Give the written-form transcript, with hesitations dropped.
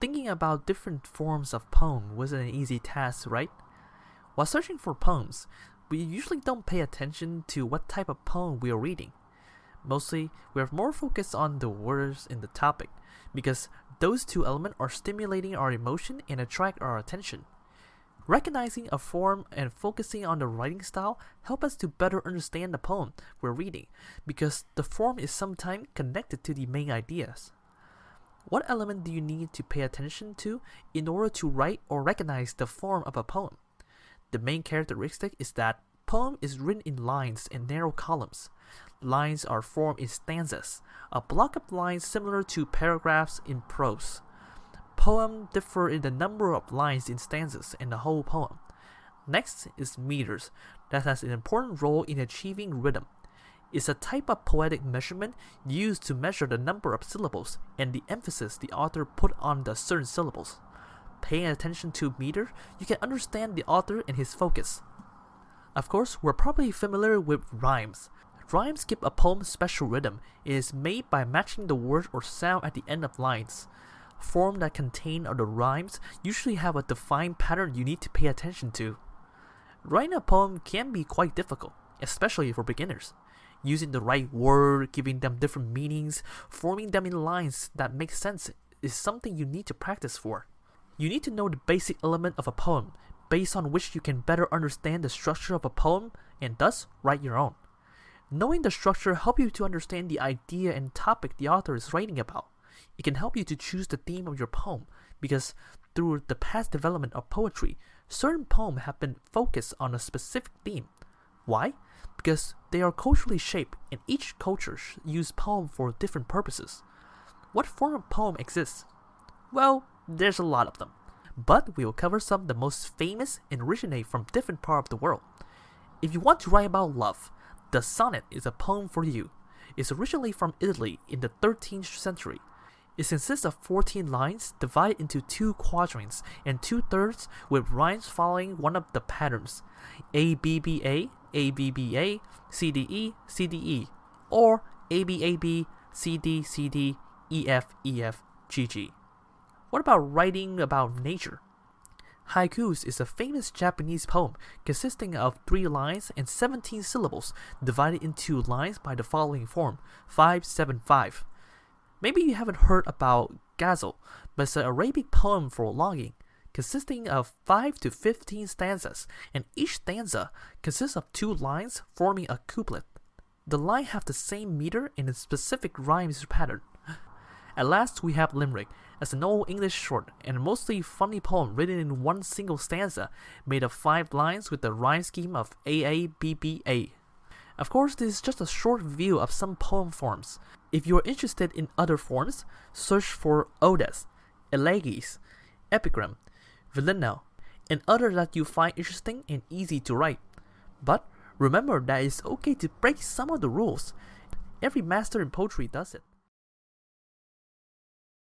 Thinking about different forms of poem wasn't an easy task, right? While searching for poems, we usually don't pay attention to what type of poem we are reading. Mostly, we are more focused on the words in the topic, because those two elements are stimulating our emotion and attract our attention. Recognizing a form and focusing on the writing style help us to better understand the poem we're reading, because the form is sometimes connected to the main ideas. What element do you need to pay attention to in order to write or recognize the form of a poem? The main characteristic is that poem is written in lines and narrow columns. Lines are formed in stanzas, a block of lines similar to paragraphs in prose. Poems differ in the number of lines in stanzas and the whole poem. Next is meters, that has an important role in achieving rhythm. It's a type of poetic measurement used to measure the number of syllables and the emphasis the author put on the certain syllables. Paying attention to meter, you can understand the author and his focus. Of course, we're probably familiar with rhymes. Rhymes give a poem special rhythm. It is made by matching the word or sound at the end of lines. Forms that contain the rhymes usually have a defined pattern you need to pay attention to. Writing a poem can be quite difficult, especially for beginners. Using the right word, giving them different meanings, forming them in lines that make sense is something you need to practice for. You need to know the basic element of a poem, based on which you can better understand the structure of a poem and thus write your own. Knowing the structure helps you to understand the idea and topic the author is writing about. It can help you to choose the theme of your poem, because through the past development of poetry, certain poems have been focused on a specific theme. Why? Because they are culturally shaped, and each culture uses poem for different purposes. What form of poem exists? Well, there's a lot of them, but we will cover some of the most famous and originate from different parts of the world. If you want to write about love, the sonnet is a poem for you. It's originally from Italy in the 13th century. It consists of 14 lines divided into 2 quadrants and 2/3 with rhymes following one of the patterns: ABBA, ABBA, CDE, CDE, or ABAB, CD, CD, EF, EF, GG. What about writing about nature? Haikus is a famous Japanese poem consisting of 3 lines and 17 syllables divided into lines by the following form: 5-7-5. Maybe you haven't heard about ghazal, but it's an Arabic poem for logging, consisting of 5 to 15 stanzas, and each stanza consists of 2 lines forming a couplet. The lines have the same meter and a specific rhymes pattern. At last, we have limerick, as an old English short and mostly funny poem written in one single stanza, made of 5 lines with the rhyme scheme of AABBA. Of course, this is just a short view of some poem forms. If you are interested in other forms, search for odes, elegies, epigram, villanelle, and others that you find interesting and easy to write. But remember that it's okay to break some of the rules. Every master in poetry does it.